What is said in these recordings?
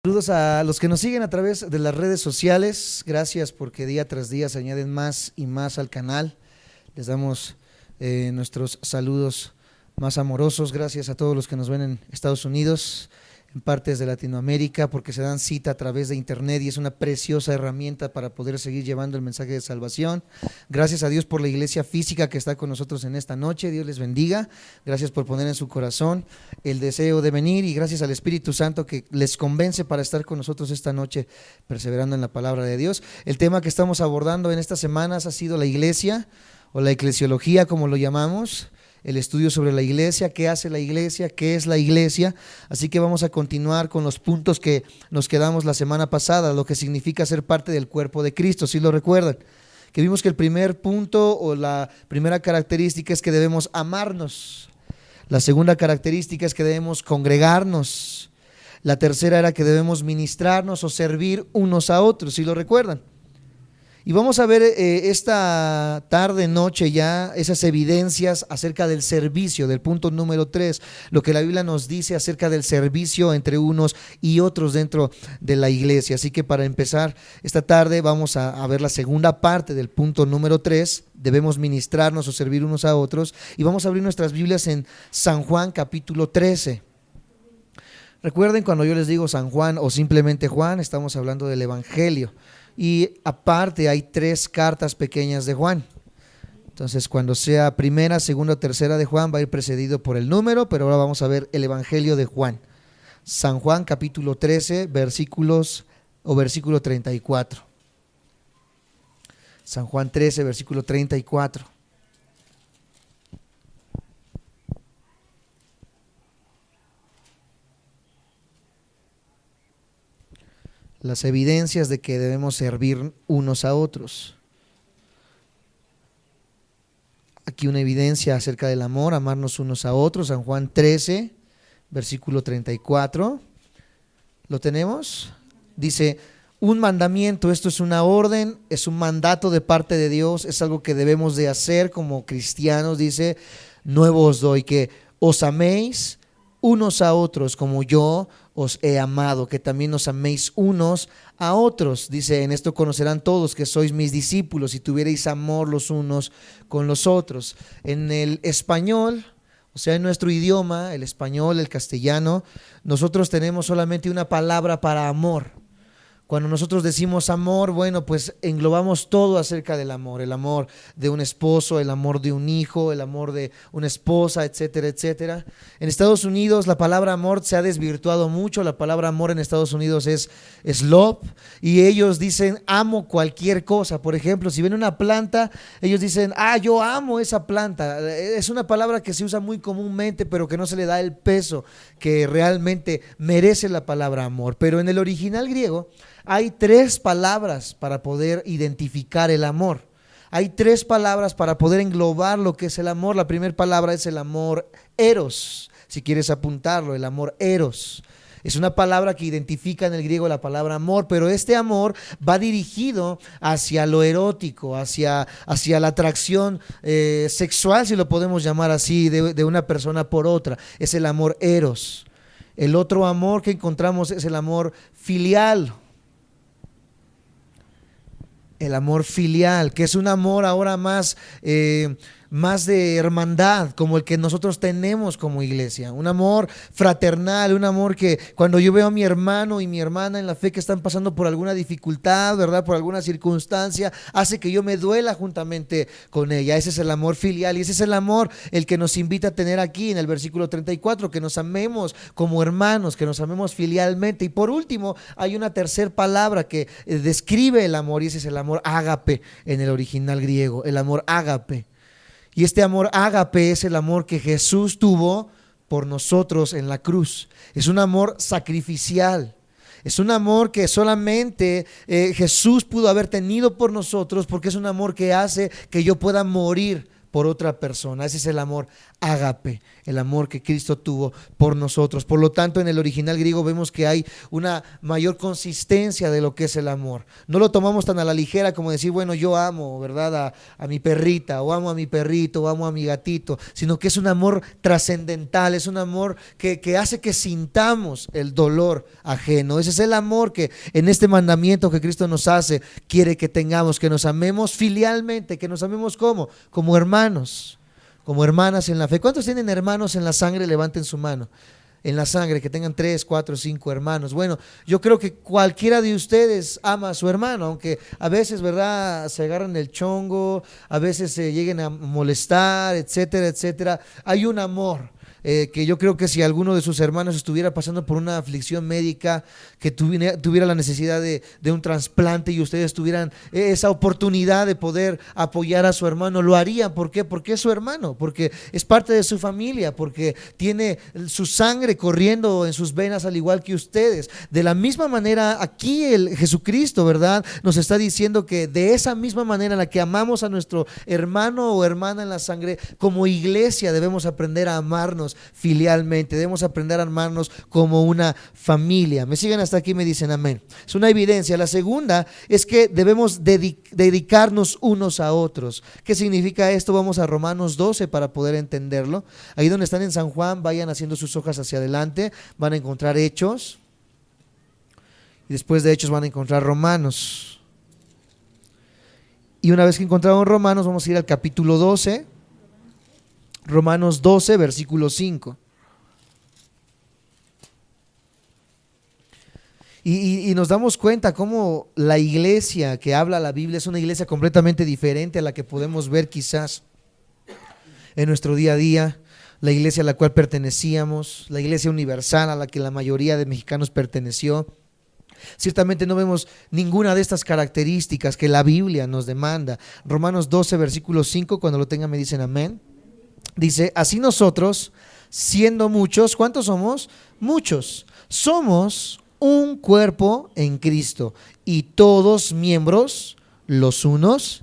Saludos a los que nos siguen a través de las redes sociales. Gracias porque día tras día se añaden más y más al canal. Les damos nuestros saludos más amorosos. Gracias a todos los que nos ven en Estados Unidos, en partes de Latinoamérica, porque se dan cita a través de internet y es una preciosa herramienta para poder seguir llevando el mensaje de salvación. Gracias a Dios por la iglesia física que está con nosotros en esta noche. Dios les bendiga. Gracias por poner en su corazón el deseo de venir y gracias al Espíritu Santo que les convence para estar con nosotros esta noche perseverando en la palabra de Dios. El tema que estamos abordando en estas semanas ha sido la iglesia o la eclesiología, como lo llamamos. El estudio sobre la iglesia, qué hace la iglesia, qué es la iglesia. Así que vamos a continuar con los puntos que nos quedamos la semana pasada, lo que significa ser parte del cuerpo de Cristo, si lo recuerdan. Que vimos que el primer punto o la primera característica es que debemos amarnos. La segunda característica es que debemos congregarnos. La tercera era que debemos ministrarnos o servir unos a otros, si lo recuerdan. Y vamos a ver esta tarde, noche ya, esas evidencias acerca del servicio, del punto número 3, lo que la Biblia nos dice acerca del servicio entre unos y otros dentro de la iglesia. Así que para empezar esta tarde vamos a ver la segunda parte del punto número 3, debemos ministrarnos o servir unos a otros. Y vamos a abrir nuestras Biblias en San Juan capítulo 13. Recuerden, cuando yo les digo San Juan o simplemente Juan, estamos hablando del Evangelio. Y aparte hay 3 cartas pequeñas de Juan. Entonces cuando sea primera, segunda o tercera de Juan va a ir precedido por el número, pero ahora vamos a ver el Evangelio de Juan. San Juan capítulo 13 versículo 34. San Juan 13 versículo 34. Las evidencias de que debemos servir unos a otros. Aquí una evidencia acerca del amor, amarnos unos a otros. San Juan 13, versículo 34. ¿Lo tenemos? Dice, un mandamiento, esto es una orden, es un mandato de parte de Dios, es algo que debemos de hacer como cristianos. Dice, nuevo os doy, que os améis unos a otros como yo os he amado, que también os améis unos a otros. Dice, en esto conocerán todos que sois mis discípulos, si tuvierais amor los unos con los otros. En el español, o sea, en nuestro idioma, el español, el castellano, nosotros tenemos solamente una palabra para amor. Cuando nosotros decimos amor, bueno, pues englobamos todo acerca del amor. El amor de un esposo, el amor de un hijo, el amor de una esposa, etcétera, etcétera. En Estados Unidos la palabra amor se ha desvirtuado mucho. La palabra amor en Estados Unidos es love. Y ellos dicen amo cualquier cosa. Por ejemplo, si ven una planta, ellos dicen, yo amo esa planta. Es una palabra que se usa muy comúnmente, pero que no se le da el peso que realmente merece la palabra amor. Pero en el original griego hay 3 palabras para poder identificar el amor. Hay 3 palabras para poder englobar lo que es el amor. La primera palabra es el amor eros, si quieres apuntarlo, el amor eros. Es una palabra que identifica en el griego la palabra amor, pero este amor va dirigido hacia lo erótico, hacia la atracción sexual, si lo podemos llamar así, de una persona por otra. Es el amor eros. El otro amor que encontramos es el amor filial. El amor filial, que es un amor ahora más de hermandad, como el que nosotros tenemos como iglesia. Un amor fraternal, un amor que cuando yo veo a mi hermano y mi hermana en la fe que están pasando por alguna dificultad, ¿verdad? Por alguna circunstancia, hace que yo me duela juntamente con ella. Ese es el amor filial y ese es el amor el que nos invita a tener aquí en el versículo 34, que nos amemos como hermanos, que nos amemos filialmente. Y por último, hay una tercera palabra que describe el amor y ese es el amor ágape en el original griego, el amor ágape. Y este amor ágape es el amor que Jesús tuvo por nosotros en la cruz. Es un amor sacrificial. Es un amor que solamente Jesús pudo haber tenido por nosotros, porque es un amor que hace que yo pueda morir por otra persona. Ese es el amor ágape, el amor que Cristo tuvo por nosotros. Por lo tanto, en el original griego vemos que hay una mayor consistencia de lo que es el amor. No lo tomamos tan a la ligera como decir, bueno, yo amo, ¿verdad?, a mi perrita, o amo a mi perrito, o amo a mi gatito, sino que es un amor trascendental, es un amor que hace que sintamos el dolor ajeno. Ese es el amor que en este mandamiento que Cristo nos hace, quiere que tengamos, que nos amemos filialmente, que nos amemos como hermanos, como hermanas en la fe. ¿Cuántos tienen hermanos en la sangre? Levanten su mano. En la sangre, que tengan 3, 4, 5 hermanos. Bueno, yo creo que cualquiera de ustedes ama a su hermano, aunque a veces, ¿verdad?, se agarran el chongo, a veces se lleguen a molestar, etcétera, etcétera. Hay un amor. Que yo creo que si alguno de sus hermanos estuviera pasando por una aflicción médica, que tuviera la necesidad de un trasplante y ustedes tuvieran esa oportunidad de poder apoyar a su hermano, lo harían. ¿Por qué? Porque es su hermano, porque es parte de su familia, porque tiene su sangre corriendo en sus venas al igual que ustedes. De la misma manera, aquí el Jesucristo, ¿verdad?, nos está diciendo que de esa misma manera en la que amamos a nuestro hermano o hermana en la sangre, como iglesia debemos aprender a amarnos filialmente, debemos aprender a amarnos como una familia. ¿Me siguen hasta aquí? Me dicen amén. Es una evidencia. La segunda es que debemos dedicarnos unos a otros. ¿Qué significa esto? Vamos a Romanos 12 para poder entenderlo. Ahí donde están en San Juan, vayan haciendo sus hojas hacia adelante, van a encontrar Hechos y después de Hechos van a encontrar Romanos. Y una vez que encontramos Romanos, vamos a ir al capítulo 12. Romanos 12, versículo 5. Y nos damos cuenta cómo la iglesia que habla la Biblia es una iglesia completamente diferente a la que podemos ver quizás en nuestro día a día. La iglesia a la cual pertenecíamos, la iglesia universal a la que la mayoría de mexicanos perteneció. Ciertamente no vemos ninguna de estas características que la Biblia nos demanda. Romanos 12, versículo 5, cuando lo tengan me dicen amén. Dice, así nosotros, siendo muchos, ¿cuántos somos? Muchos. Somos un cuerpo en Cristo y todos miembros los unos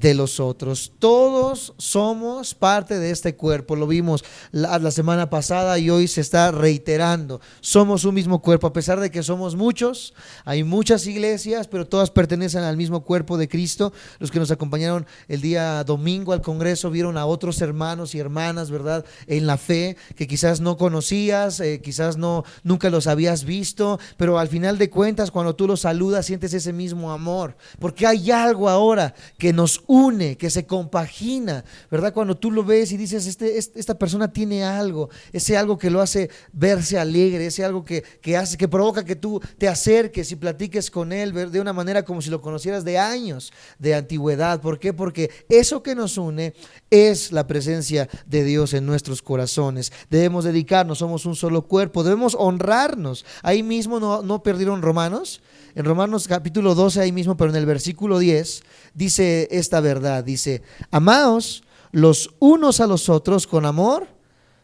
de los otros. Todos somos parte de este cuerpo. Lo vimos la semana pasada y hoy se está reiterando. Somos un mismo cuerpo, a pesar de que somos muchos. Hay muchas iglesias, pero todas pertenecen al mismo cuerpo de Cristo. Los que nos acompañaron el día domingo al congreso vieron a otros hermanos y hermanas, ¿verdad?, en la fe, que quizás no conocías, quizás nunca los habías visto, pero al final de cuentas, cuando tú los saludas, sientes ese mismo amor, porque hay algo ahora que nos une, que se compagina, ¿verdad? Cuando tú lo ves y dices, esta persona tiene algo, ese algo que lo hace verse alegre, ese algo que hace, que provoca que tú te acerques y platiques con él de una manera como si lo conocieras de años de antigüedad. ¿Por qué? Porque eso que nos une es la presencia de Dios en nuestros corazones. Debemos dedicarnos, somos un solo cuerpo, debemos honrarnos. Ahí mismo no perdieron Romanos. En Romanos capítulo 12, ahí mismo, pero en el versículo 10, dice esta verdad, dice, amaos los unos a los otros con amor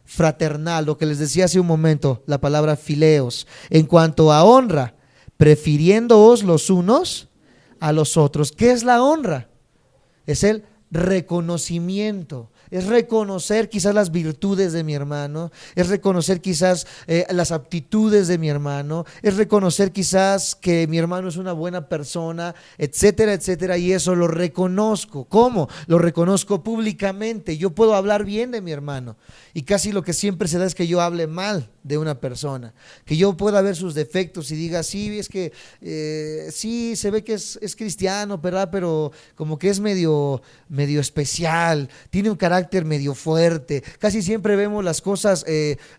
fraternal, lo que les decía hace un momento, la palabra fileos, en cuanto a honra, prefiriéndoos los unos a los otros. ¿Qué es la honra? Es el reconocimiento. Es reconocer quizás las virtudes de mi hermano, es reconocer quizás las aptitudes de mi hermano, es reconocer quizás que mi hermano es una buena persona, etcétera, etcétera, y eso lo reconozco. ¿Cómo? Lo reconozco públicamente. Yo puedo hablar bien de mi hermano y casi lo que siempre se da es que yo hable mal de una persona, que yo pueda ver sus defectos y diga, sí, es que sí, se ve que es cristiano, ¿verdad?, pero como que es medio especial, tiene un carácter medio fuerte. Casi siempre vemos las cosas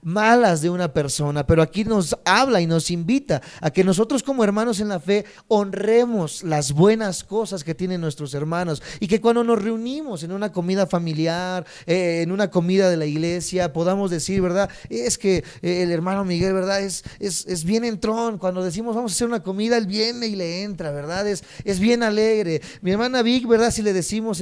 malas de una persona, pero aquí nos habla y nos invita a que nosotros como hermanos en la fe honremos las buenas cosas que tienen nuestros hermanos, y que cuando nos reunimos en una comida familiar, en una comida de la iglesia, podamos decir, ¿verdad?, es que el hermano Miguel, ¿verdad?, es bien entrón. Cuando decimos vamos a hacer una comida, él viene y le entra, ¿verdad?, es bien alegre. Mi hermana Vic, ¿verdad?, si le decimos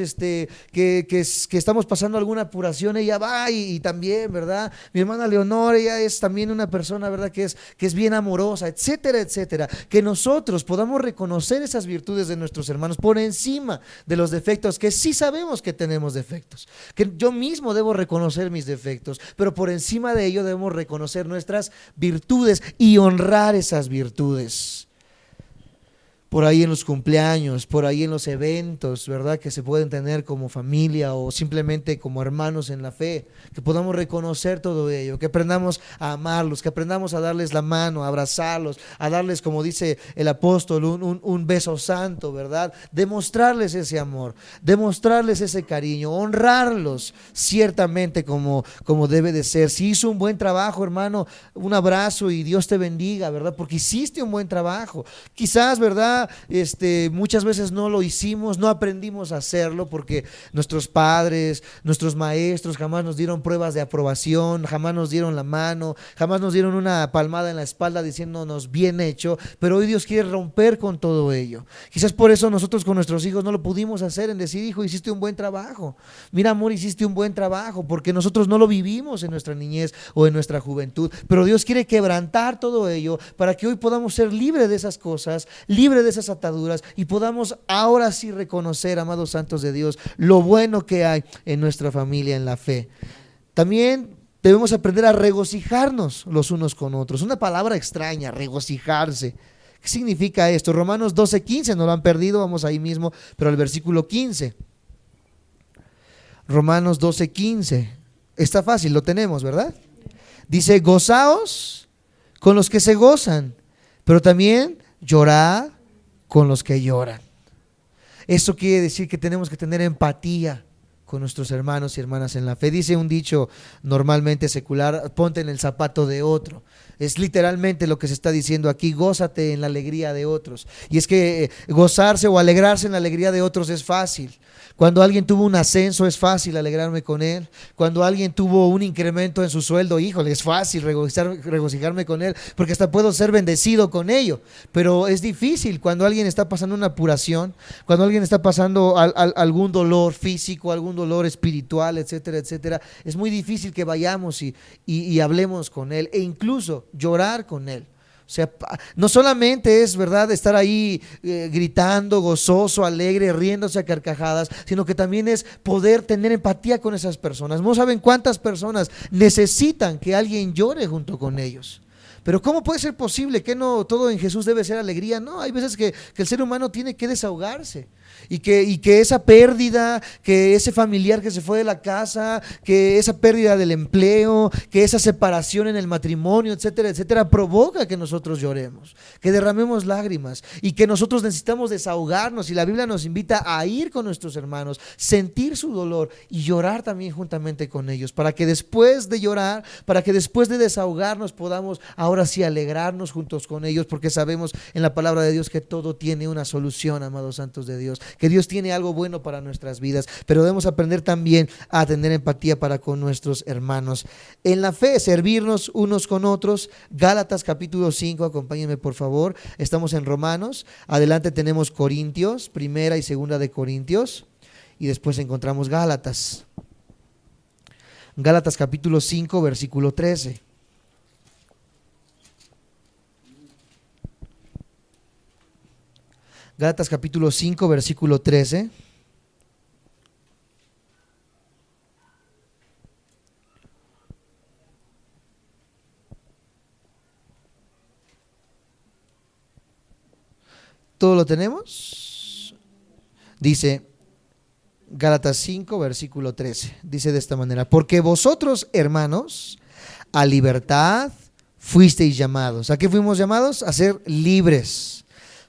que estamos pasando alguna apuración, ella va y también, ¿verdad? Mi hermana Leonor, ella es también una persona, ¿verdad? Que es bien amorosa, etcétera, etcétera. Que nosotros podamos reconocer esas virtudes de nuestros hermanos por encima de los defectos, que sí sabemos que tenemos defectos, que yo mismo debo reconocer mis defectos, pero por encima de ello debemos reconocer nuestras virtudes y honrar esas virtudes. Por ahí en los cumpleaños, por ahí en los eventos, ¿verdad? Que se pueden tener como familia o simplemente como hermanos en la fe, que podamos reconocer todo ello, que aprendamos a amarlos, que aprendamos a darles la mano, a abrazarlos, a darles, como dice el apóstol, un beso santo, ¿verdad? Demostrarles ese amor, demostrarles ese cariño, honrarlos ciertamente como debe de ser. Si hizo un buen trabajo, hermano, un abrazo y Dios te bendiga, ¿verdad? Porque hiciste un buen trabajo. Quizás, ¿verdad? Muchas veces no lo hicimos, no aprendimos a hacerlo porque nuestros padres, nuestros maestros jamás nos dieron pruebas de aprobación, jamás nos dieron la mano, jamás nos dieron una palmada en la espalda diciéndonos bien hecho, pero hoy Dios quiere romper con todo ello. Quizás por eso nosotros con nuestros hijos no lo pudimos hacer, en decir, hijo, hiciste un buen trabajo, mira amor, hiciste un buen trabajo, porque nosotros no lo vivimos en nuestra niñez o en nuestra juventud, pero Dios quiere quebrantar todo ello para que hoy podamos ser libres de esas cosas, libres de esas ataduras y podamos ahora sí reconocer, amados santos de Dios, lo bueno que hay en nuestra familia en la fe. También debemos aprender a regocijarnos los unos con otros. Una palabra extraña, regocijarse. ¿Qué significa esto? Romanos 12:15, no lo han perdido, vamos ahí mismo, pero al versículo 15. Romanos 12:15. Está fácil, lo tenemos, ¿verdad? Dice, gozaos con los que se gozan, pero también llorad con los que lloran. Esto quiere decir que tenemos que tener empatía con nuestros hermanos y hermanas en la fe. Dice un dicho normalmente secular, ponte en el zapato de otro. Es literalmente lo que se está diciendo aquí, gózate en la alegría de otros. Y es que gozarse o alegrarse en la alegría de otros es fácil. Cuando alguien tuvo un ascenso es fácil alegrarme con él. Cuando alguien tuvo un incremento en su sueldo, híjole, es fácil regocijarme con él, porque hasta puedo ser bendecido con ello. Pero es difícil cuando alguien está pasando una apuración, cuando alguien está pasando algún dolor físico, algún dolor espiritual, etcétera, etcétera. Es muy difícil que vayamos y hablemos con él e incluso llorar con él. O sea, no solamente es, ¿verdad?, estar ahí gritando, gozoso, alegre, riéndose a carcajadas, sino que también es poder tener empatía con esas personas. No saben cuántas personas necesitan que alguien llore junto con ellos. Pero ¿cómo puede ser posible que no todo en Jesús debe ser alegría? No, hay veces que el ser humano tiene que desahogarse y que esa pérdida, que ese familiar que se fue de la casa, que esa pérdida del empleo, que esa separación en el matrimonio, etcétera, etcétera, provoca que nosotros lloremos, que derramemos lágrimas y que nosotros necesitamos desahogarnos, y la Biblia nos invita a ir con nuestros hermanos, sentir su dolor y llorar también juntamente con ellos, para que después de llorar, para que después de desahogarnos podamos ahora sí alegrarnos juntos con ellos, porque sabemos en la palabra de Dios que todo tiene una solución, amados santos de Dios, que Dios tiene algo bueno para nuestras vidas, pero debemos aprender también a tener empatía para con nuestros hermanos en la fe, servirnos unos con otros. Gálatas capítulo 5, acompáñenme por favor, estamos en Romanos, adelante tenemos Corintios, primera y segunda de Corintios, y después encontramos Gálatas. Gálatas capítulo 5, versículo 13. Gálatas capítulo 5, versículo 13. ¿Todo lo tenemos? Dice Gálatas 5, versículo 13. Dice de esta manera: porque vosotros, hermanos, a libertad fuisteis llamados. ¿A qué fuimos llamados? A ser libres.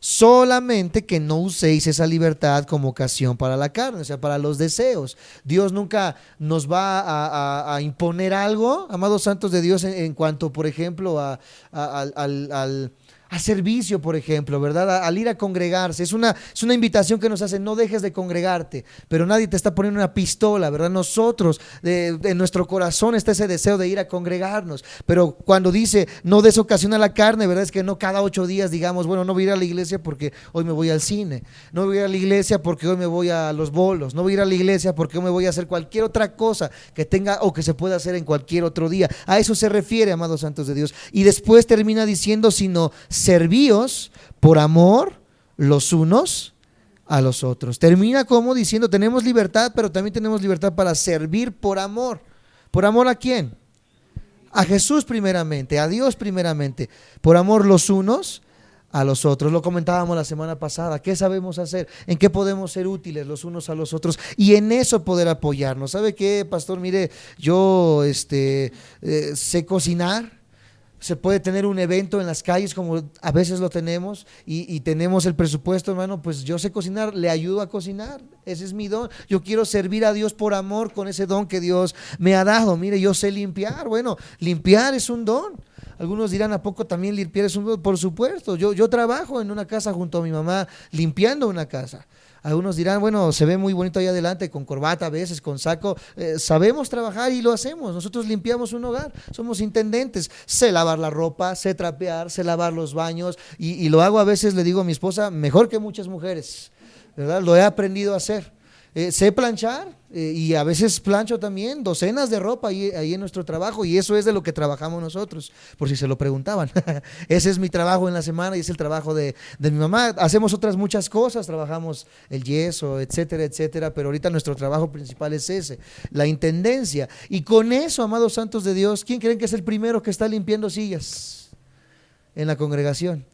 Solamente que no uséis esa libertad como ocasión para la carne, o sea, para los deseos. Dios nunca nos va a imponer algo, amados santos de Dios, en cuanto, por ejemplo, al a servicio, por ejemplo, ¿verdad? Al ir a congregarse. Es una invitación que nos hace, no dejes de congregarte, pero nadie te está poniendo una pistola, ¿verdad? Nosotros, en nuestro corazón está ese deseo de ir a congregarnos, pero cuando dice, no des ocasión a la carne, ¿verdad? Es que no cada 8 días digamos, bueno, no voy a ir a la iglesia porque hoy me voy al cine, no voy a ir a la iglesia porque hoy me voy a los bolos, no voy a ir a la iglesia porque hoy me voy a hacer cualquier otra cosa que tenga o que se pueda hacer en cualquier otro día. A eso se refiere, amados santos de Dios. Y después termina diciendo, sino servíos por amor los unos a los otros. Termina como diciendo, tenemos libertad, pero también tenemos libertad para servir por amor. ¿Por amor a quién? A Jesús primeramente, a Dios primeramente. Por amor los unos a los otros. Lo comentábamos la semana pasada. ¿Qué sabemos hacer? ¿En qué podemos ser útiles los unos a los otros? Y en eso poder apoyarnos. ¿Sabe qué, pastor? Mire, yo sé cocinar. Se puede tener un evento en las calles como a veces lo tenemos y tenemos el presupuesto, hermano, pues yo sé cocinar, le ayudo a cocinar, ese es mi don. Yo quiero servir a Dios por amor con ese don que Dios me ha dado. Mire, yo sé limpiar, bueno, limpiar es un don. Algunos dirán, ¿a poco también limpiar es un don? Por supuesto, yo trabajo en una casa junto a mi mamá limpiando una casa. Algunos dirán, bueno, se ve muy bonito ahí adelante, con corbata a veces, con saco. Sabemos trabajar y lo hacemos. Nosotros limpiamos un hogar, somos intendentes. Sé lavar la ropa, sé trapear, sé lavar los baños y lo hago a veces, le digo a mi esposa, mejor que muchas mujeres, ¿verdad? Lo he aprendido a hacer. Sé planchar y a veces plancho también docenas de ropa ahí en nuestro trabajo, y eso es de lo que trabajamos nosotros, por si se lo preguntaban. Ese es mi trabajo en la semana y es el trabajo de mi mamá. Hacemos otras muchas cosas, trabajamos el yeso, etcétera, etcétera, pero ahorita nuestro trabajo principal es ese, la intendencia. Y con eso, amados santos de Dios, ¿quién creen que es el primero que está limpiando sillas en la congregación?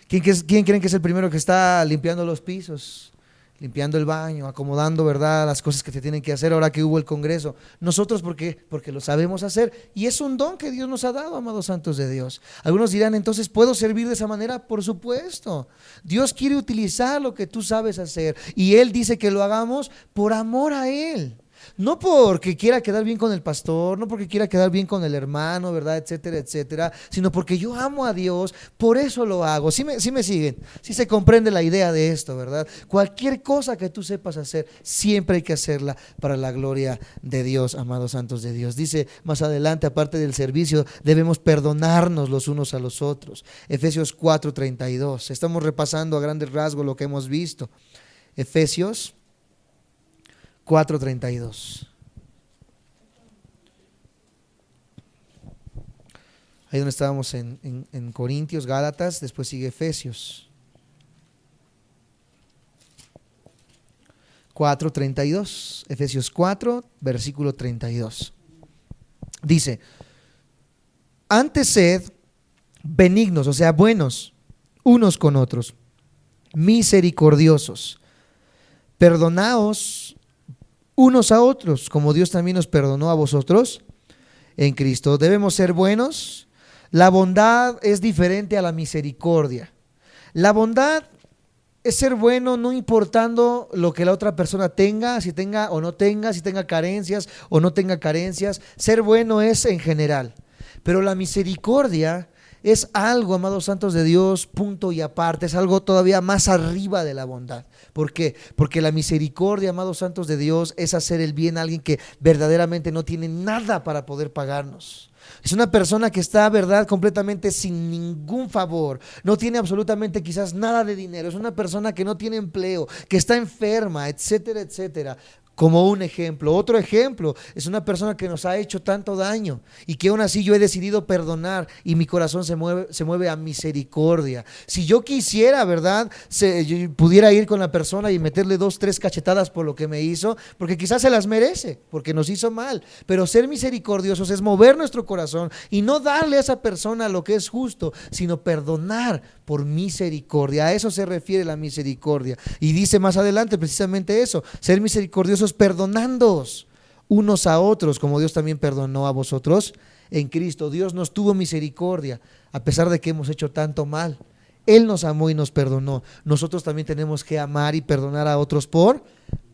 ¿Quién creen que es el primero que está limpiando los pisos? Limpiando el baño, acomodando, ¿verdad?, las cosas que se tienen que hacer ahora que hubo el congreso. Nosotros, porque lo sabemos hacer, y es un don que Dios nos ha dado, amados santos de Dios. Algunos dirán, entonces, ¿puedo servir de esa manera? Por supuesto. Dios quiere utilizar lo que tú sabes hacer, y Él dice que lo hagamos por amor a Él. No porque quiera quedar bien con el pastor, no porque quiera quedar bien con el hermano, ¿verdad?, etcétera, etcétera, sino porque yo amo a Dios, por eso lo hago. ¿Sí me siguen? Sí se comprende la idea de esto, ¿verdad? Cualquier cosa que tú sepas hacer, siempre hay que hacerla para la gloria de Dios, amados santos de Dios. Dice más adelante, aparte del servicio, debemos perdonarnos los unos a los otros. Efesios 4:32. Estamos repasando a grandes rasgos lo que hemos visto. Efesios 4:32. Ahí donde estábamos en Corintios, Gálatas, después sigue Efesios 4:32. Efesios 4, versículo 32. Dice, antes sed benignos, o sea, buenos unos con otros, misericordiosos, perdonaos unos a otros, como Dios también os perdonó a vosotros en Cristo. Debemos ser buenos. La bondad es diferente a la misericordia. La bondad es ser bueno no importando lo que la otra persona tenga, si tenga o no tenga, si tenga carencias o no tenga carencias. Ser bueno es en general. Pero la misericordia es algo, amados santos de Dios, punto y aparte, es algo todavía más arriba de la bondad. ¿Por qué? Porque la misericordia, amados santos de Dios, es hacer el bien a alguien que verdaderamente no tiene nada para poder pagarnos. Es una persona que está, verdad, completamente sin ningún favor, no tiene absolutamente quizás nada de dinero, es una persona que no tiene empleo, que está enferma, etcétera, etcétera. Como un ejemplo. Otro ejemplo es una persona que nos ha hecho tanto daño y que aún así yo he decidido perdonar y mi corazón se mueve a misericordia. Si yo quisiera, ¿verdad?, yo pudiera ir con la persona y meterle 2, 3 cachetadas por lo que me hizo, porque quizás se las merece, porque nos hizo mal. Pero ser misericordiosos es mover nuestro corazón y no darle a esa persona lo que es justo, sino perdonar por misericordia. A eso se refiere la misericordia. Y dice más adelante precisamente eso, ser misericordiosos perdonándoos unos a otros, como Dios también perdonó a vosotros en Cristo. Dios nos tuvo misericordia, a pesar de que hemos hecho tanto mal. Él nos amó y nos perdonó. Nosotros también tenemos que amar y perdonar a otros por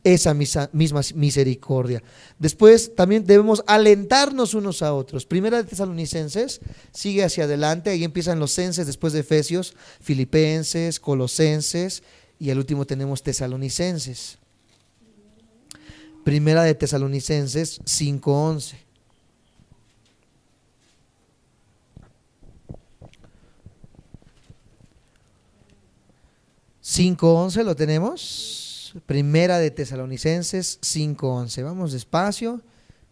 esa misma misericordia. Después también debemos alentarnos unos a otros. Primera de Tesalonicenses sigue hacia adelante, ahí empiezan los censes después de Efesios, Filipenses, Colosenses y el último tenemos Tesalonicenses. Primera de Tesalonicenses 5:11. 5:11 lo tenemos. Primera de Tesalonicenses 5:11. Vamos despacio.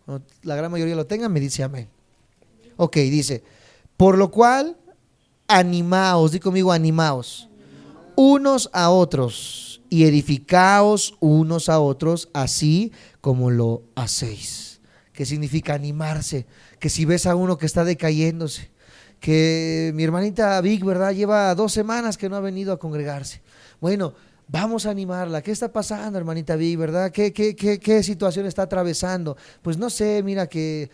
Cuando la gran mayoría lo tengan, me dice amén. Ok, dice: por lo cual, animaos, di conmigo, animaos, unos a otros, y edificaos unos a otros, así como lo hacéis. ¿Qué significa animarse? Que si ves a uno que está decayéndose, que mi hermanita Vic, ¿verdad?, lleva 2 semanas que no ha venido a congregarse. Bueno, vamos a animarla. ¿Qué está pasando, hermanita Vi, verdad? ¿Qué situación está atravesando? Pues no sé, mira que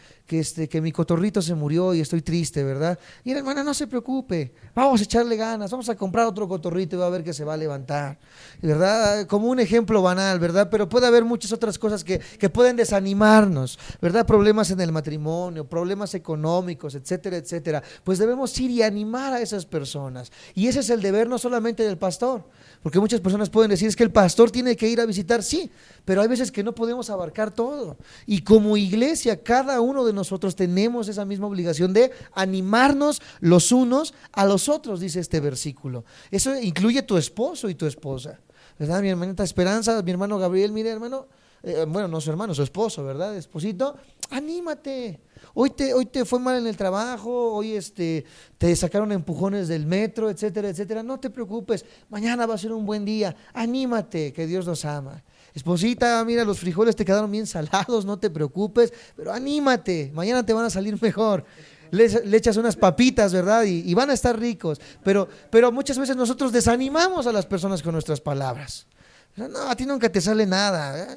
mi cotorrito se murió y estoy triste, ¿verdad? Y la hermana, no se preocupe, vamos a echarle ganas, vamos a comprar otro cotorrito y va a ver que se va a levantar, ¿verdad? Como un ejemplo banal, ¿verdad? Pero puede haber muchas otras cosas que pueden desanimarnos, ¿verdad? Problemas en el matrimonio, problemas económicos, etcétera, etcétera. Pues debemos ir y animar a esas personas. Y ese es el deber no solamente del pastor, porque muchas personas pueden decir, es que el pastor tiene que ir a visitar, sí, pero hay veces que no podemos abarcar todo. Y como iglesia, cada uno de nosotros tenemos esa misma obligación de animarnos los unos a los otros, dice este versículo. Eso incluye tu esposo y tu esposa, ¿verdad? Mi hermanita Esperanza, mi hermano Gabriel, mire, hermano, bueno, no su hermano, su esposo, ¿verdad? Esposito, anímate. Hoy te fue mal en el trabajo, hoy te sacaron empujones del metro, etcétera, etcétera. No te preocupes, mañana va a ser un buen día. Anímate, que Dios nos ama. Esposita, mira, los frijoles te quedaron bien salados, no te preocupes, pero anímate, mañana te van a salir mejor. Le echas unas papitas, ¿verdad? Y van a estar ricos. Pero muchas veces nosotros desanimamos a las personas con nuestras palabras. No, a ti nunca te sale nada,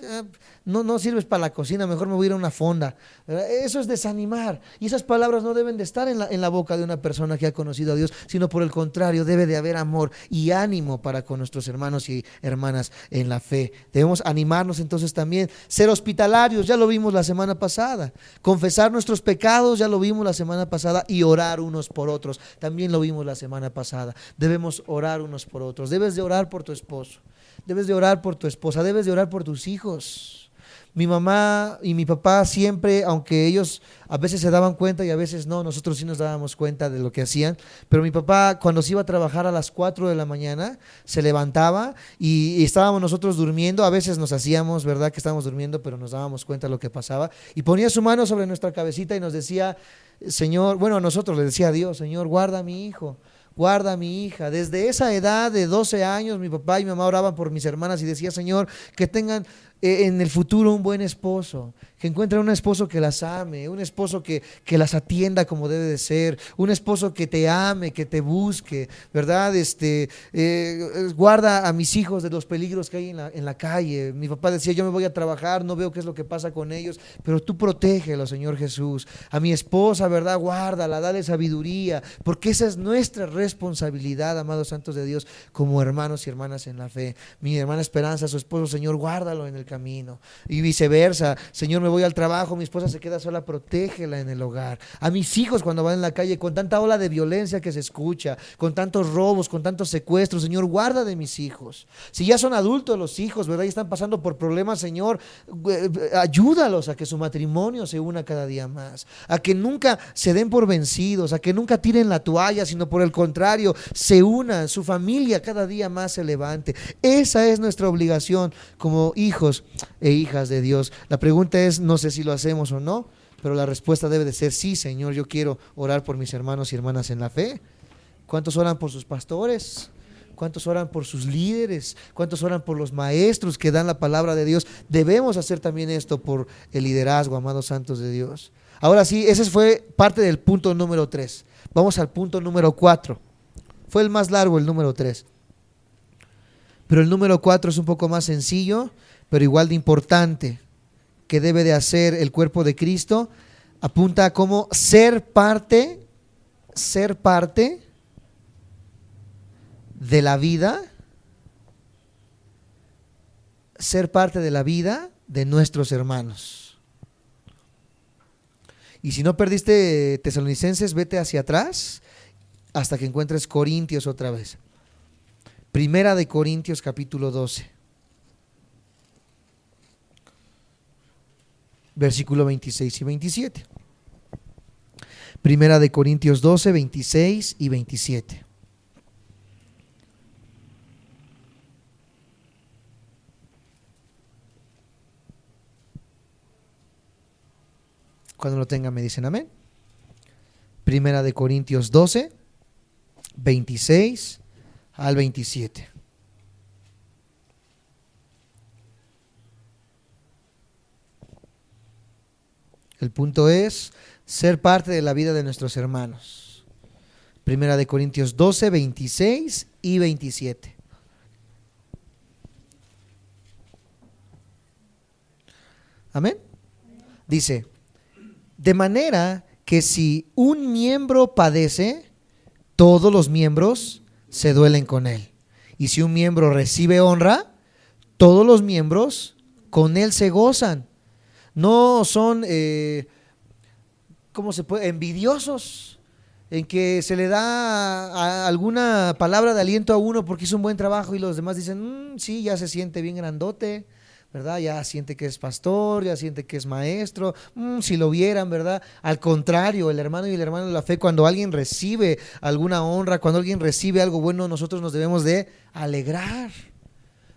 no sirves para la cocina, mejor me voy a ir a una fonda. Eso es desanimar, y esas palabras no deben de estar en la boca de una persona que ha conocido a Dios, sino por el contrario, debe de haber amor y ánimo para con nuestros hermanos y hermanas en la fe. Debemos animarnos entonces también, ser hospitalarios, ya lo vimos la semana pasada, confesar nuestros pecados, ya lo vimos la semana pasada, y orar unos por otros, también lo vimos la semana pasada. Debemos orar unos por otros. Debes de orar por tu esposo, debes de orar por tu esposa, debes de orar por tus hijos. Mi mamá y mi papá siempre, aunque ellos a veces se daban cuenta y a veces no, nosotros sí nos dábamos cuenta de lo que hacían, pero mi papá cuando se iba a trabajar a las 4 de la mañana, se levantaba y estábamos nosotros durmiendo, a veces nos hacíamos, ¿verdad?, que estábamos durmiendo, pero nos dábamos cuenta de lo que pasaba, y ponía su mano sobre nuestra cabecita y nos decía, Señor, bueno, a nosotros le decía a Dios, Señor, guarda a mi hijo, guarda a mi hija. Desde esa edad de 12 años, mi papá y mi mamá oraban por mis hermanas y decía, Señor, que tengan en el futuro un buen esposo, que encuentren un esposo que las ame, un esposo que las atienda como debe de ser, un esposo que te ame, que te busque, ¿verdad? Guarda a mis hijos de los peligros que hay en la calle. Mi papá decía, yo me voy a trabajar, no veo qué es lo que pasa con ellos, pero tú protégelo, Señor Jesús. A mi esposa, ¿verdad?, guárdala, dale sabiduría, porque esa es nuestra responsabilidad, amados santos de Dios, como hermanos y hermanas en la fe. Mi hermana Esperanza, su esposo, Señor, guárdalo en el camino, y viceversa. Señor, me voy al trabajo, mi esposa se queda sola, protégela en el hogar. A mis hijos cuando van en la calle con tanta ola de violencia que se escucha, con tantos robos, con tantos secuestros, Señor, guarda de mis hijos. Si ya son adultos los hijos, ¿verdad?, y están pasando por problemas, Señor, ayúdalos a que su matrimonio se una cada día más, a que nunca se den por vencidos, a que nunca tiren la toalla, sino por el contrario, se unan, su familia cada día más se levante. Esa es nuestra obligación como hijos e hijas de Dios. La pregunta es, no sé si lo hacemos o no, pero la respuesta debe de ser sí, Señor, yo quiero orar por mis hermanos y hermanas en la fe. ¿Cuántos oran por sus pastores? ¿Cuántos oran por sus líderes? ¿Cuántos oran por los maestros que dan la palabra de Dios? Debemos hacer también esto por el liderazgo, amados santos de Dios. Ahora sí, ese fue parte del punto número 3. Vamos al punto número 4. Fue el más largo, el número 3. Pero el número 4 es un poco más sencillo, pero igual de importante, que debe de hacer el cuerpo de Cristo. Apunta a cómo ser parte de la vida ser parte de la vida de nuestros hermanos. Y si no perdiste Tesalonicenses, vete hacia atrás hasta que encuentres Corintios otra vez. Primera de Corintios capítulo 12. Versículo 26 y 27. Primera de Corintios 12, 26 y 27. Cuando lo tengan me dicen amén. Primera de Corintios 12, 26 al 27. El punto es ser parte de la vida de nuestros hermanos. Primera de Corintios 12, 26 y 27. Amén. Dice: de manera que si un miembro padece, todos los miembros se duelen con él. Y si un miembro recibe honra, todos los miembros con él se gozan. No son, ¿cómo se puede? Envidiosos, en que se le da alguna palabra de aliento a uno porque hizo un buen trabajo y los demás dicen, sí, ya se siente bien grandote, ¿verdad? Ya siente que es pastor, ya siente que es maestro, si lo vieran, ¿verdad? Al contrario, el hermano y el hermano de la fe, cuando alguien recibe alguna honra, cuando alguien recibe algo bueno, nosotros nos debemos de alegrar.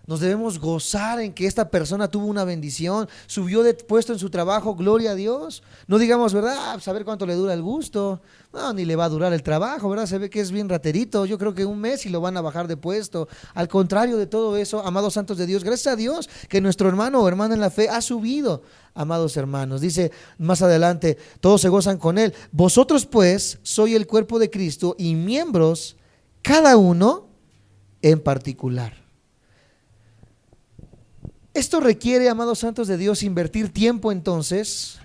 Nos debemos gozar en que esta persona tuvo una bendición, subió de puesto en su trabajo, gloria a Dios. No digamos, ¿verdad? Saber cuánto le dura el gusto. No, ni le va a durar el trabajo, ¿verdad? Se ve que es bien raterito. Yo creo que un mes y lo van a bajar de puesto. Al contrario de todo eso, amados santos de Dios, gracias a Dios que nuestro hermano o hermana en la fe ha subido, amados hermanos. Dice más adelante, todos se gozan con él. Vosotros pues sois el cuerpo de Cristo y miembros, cada uno en particular. Esto requiere, amados santos de Dios, invertir tiempo entonces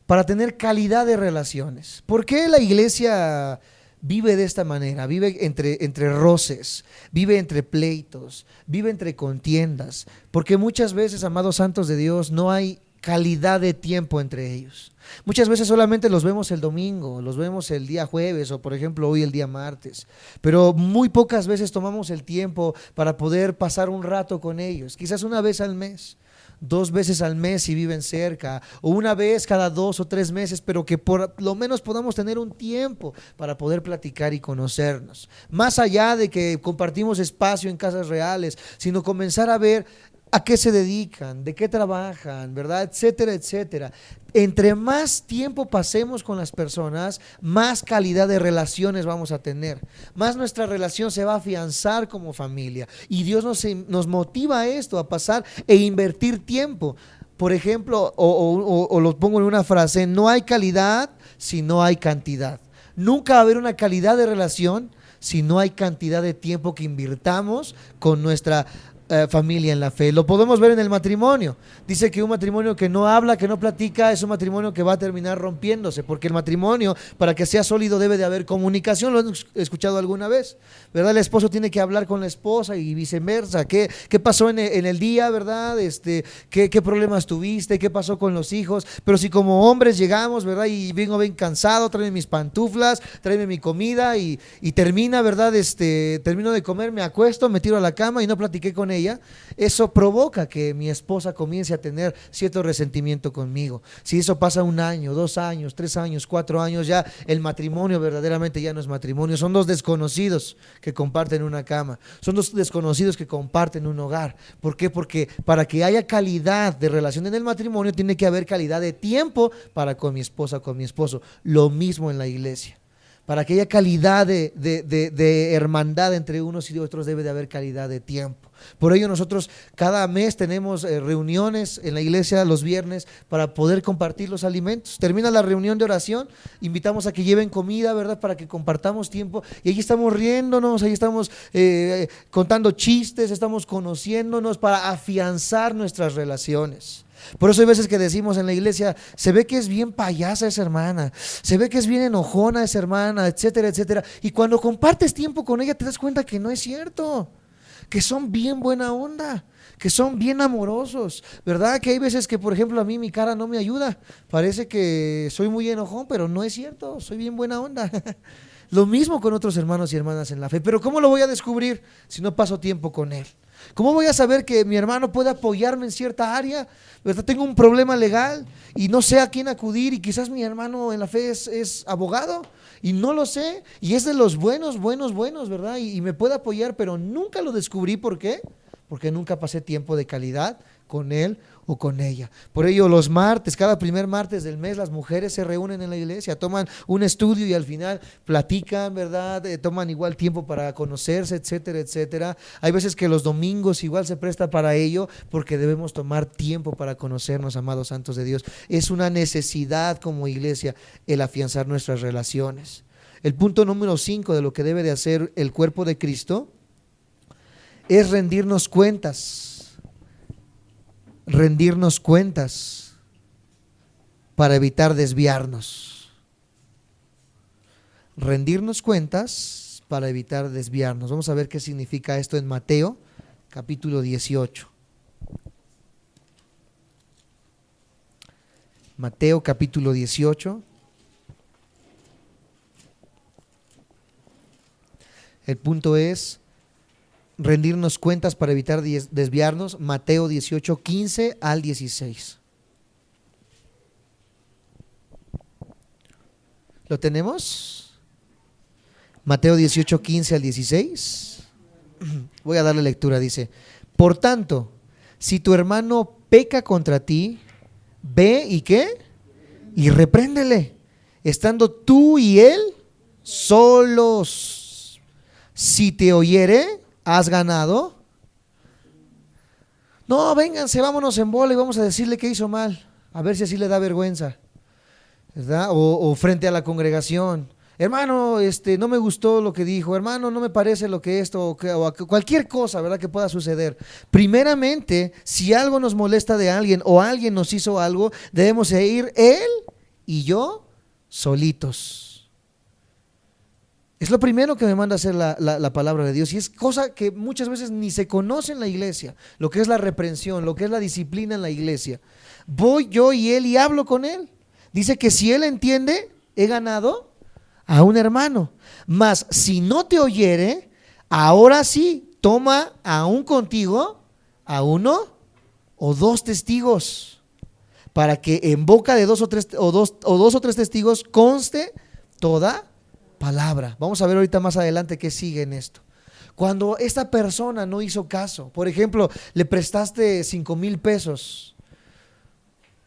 para tener calidad de relaciones. ¿Por qué la iglesia vive de esta manera? Vive entre roces, vive entre pleitos, vive entre contiendas. Porque muchas veces, amados santos de Dios, no hay calidad de tiempo entre ellos. Muchas veces solamente los vemos el domingo, los vemos el día jueves o por ejemplo hoy el día martes, pero muy pocas veces tomamos el tiempo para poder pasar un rato con ellos, quizás una vez al mes, 2 veces al mes si viven cerca, o una vez cada 2 o 3 meses, pero que por lo menos podamos tener un tiempo para poder platicar y conocernos, más allá de que compartimos espacio en casas reales, sino comenzar a ver a qué se dedican, de qué trabajan, ¿verdad? Etcétera, etcétera. Entre más tiempo pasemos con las personas, más calidad de relaciones vamos a tener, más nuestra relación se va a afianzar como familia. Y Dios nos motiva a esto, a pasar e invertir tiempo. Por ejemplo, o lo pongo en una frase, no hay calidad si no hay cantidad. Nunca va a haber una calidad de relación si no hay cantidad de tiempo que invirtamos con nuestra familia en la fe. Lo podemos ver en el matrimonio. Dice que un matrimonio que no habla, que no platica, es un matrimonio que va a terminar rompiéndose, porque el matrimonio, para que sea sólido, debe de haber comunicación. ¿Lo han escuchado alguna vez? ¿Verdad? El esposo tiene que hablar con la esposa y viceversa. ¿Qué pasó en el día, verdad? ¿Qué problemas tuviste? ¿Qué pasó con los hijos? Pero si como hombres llegamos, ¿verdad? Y vengo bien cansado, tráeme mis pantuflas, tráeme mi comida y termina, ¿verdad? Termino de comer, me acuesto, me tiro a la cama y no platiqué con ella. Eso provoca que mi esposa comience a tener cierto resentimiento conmigo. Si eso pasa 1 año, 2 años, 3 años, 4 años, ya el matrimonio verdaderamente ya no es matrimonio. Son 2 desconocidos que comparten una cama. Son 2 desconocidos que comparten un hogar. ¿Por qué? Porque para que haya calidad de relación en el matrimonio tiene que haber calidad de tiempo para con mi esposa, con mi esposo. Lo mismo en la iglesia. Para que haya calidad de hermandad entre unos y otros debe de haber calidad de tiempo. Por ello nosotros cada mes tenemos reuniones en la iglesia los viernes para poder compartir los alimentos. Termina la reunión de oración, invitamos a que lleven comida, ¿verdad? Para que compartamos tiempo y ahí estamos riéndonos, ahí estamos contando chistes, estamos conociéndonos para afianzar nuestras relaciones. Por eso hay veces que decimos en la iglesia, se ve que es bien payasa esa hermana, se ve que es bien enojona esa hermana, etcétera, etcétera. Y cuando compartes tiempo con ella te das cuenta que no es cierto, que son bien buena onda, que son bien amorosos, ¿verdad? Que hay veces que, por ejemplo, a mí mi cara no me ayuda, parece que soy muy enojón, pero no es cierto, soy bien buena onda. Lo mismo con otros hermanos y hermanas en la fe, pero ¿cómo lo voy a descubrir si no paso tiempo con él? ¿Cómo voy a saber que mi hermano puede apoyarme en cierta área? ¿Verdad? Tengo un problema legal y no sé a quién acudir y quizás mi hermano en la fe es abogado y no lo sé y es de los buenos, ¿verdad? Y me puede apoyar, pero nunca lo descubrí. ¿Por qué? Porque nunca pasé tiempo de calidad con él o con ella. Por ello los martes, cada primer martes del mes, las mujeres se reúnen en la iglesia, toman un estudio y al final platican, ¿verdad? Toman igual tiempo para conocerse, etcétera, etcétera. Hay veces que los domingos igual se presta para ello, porque debemos tomar tiempo para conocernos, amados santos de Dios. Es una necesidad como iglesia el afianzar nuestras relaciones. El punto número 5 de lo que debe de hacer el cuerpo de Cristo es rendirnos cuentas para evitar desviarnos. Rendirnos cuentas para evitar desviarnos. Vamos a ver qué significa esto en Mateo, capítulo 18. Mateo, capítulo 18. El punto es rendirnos cuentas para evitar desviarnos. Mateo 18, 15 al 16. ¿Lo tenemos? Mateo 18, 15 al 16. Voy a darle lectura, dice: por tanto, si tu hermano peca contra ti, ve y ¿qué? Y repréndele, estando tú y él solos. Si te oyere, has ganado. No, vénganse, vámonos en bola y vamos a decirle que hizo mal, a ver si así le da vergüenza, ¿verdad? O frente a la congregación: hermano, no me gustó lo que dijo, hermano, no me parece lo que esto, o cualquier cosa, ¿verdad?, que pueda suceder. Primeramente, si algo nos molesta de alguien o alguien nos hizo algo, debemos ir él y yo solitos. Es lo primero que me manda a hacer la palabra de Dios, y es cosa que muchas veces ni se conoce en la iglesia, lo que es la reprensión, lo que es la disciplina en la iglesia. Voy yo y él y hablo con él. Dice que si él entiende, he ganado a un hermano. Mas si no te oyere, ahora sí, toma aún contigo a uno o dos testigos, para que en boca de dos o tres testigos conste toda palabra. Vamos a ver ahorita más adelante qué sigue en esto. Cuando esta persona no hizo caso, por ejemplo, le prestaste 5,000 pesos.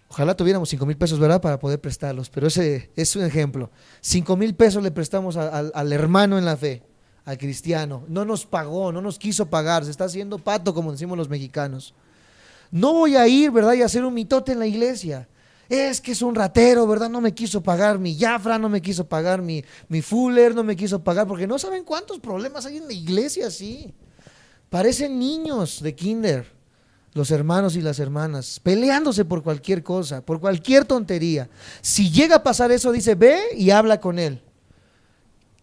Ojalá tuviéramos 5,000 pesos, ¿verdad?, para poder prestarlos, pero ese es un ejemplo. 5,000 pesos le prestamos al hermano en la fe, al cristiano. No nos pagó, no nos quiso pagar, se está haciendo pato, como decimos los mexicanos. No voy a ir, ¿verdad?, y hacer un mitote en la iglesia. Es que es un ratero, ¿verdad? No me quiso pagar mi Jafra, no me quiso pagar mi Fuller, no me quiso pagar, porque no saben cuántos problemas hay en la iglesia así. Parecen niños de kinder, los hermanos y las hermanas, peleándose por cualquier cosa, por cualquier tontería. Si llega a pasar eso, dice, ve y habla con él.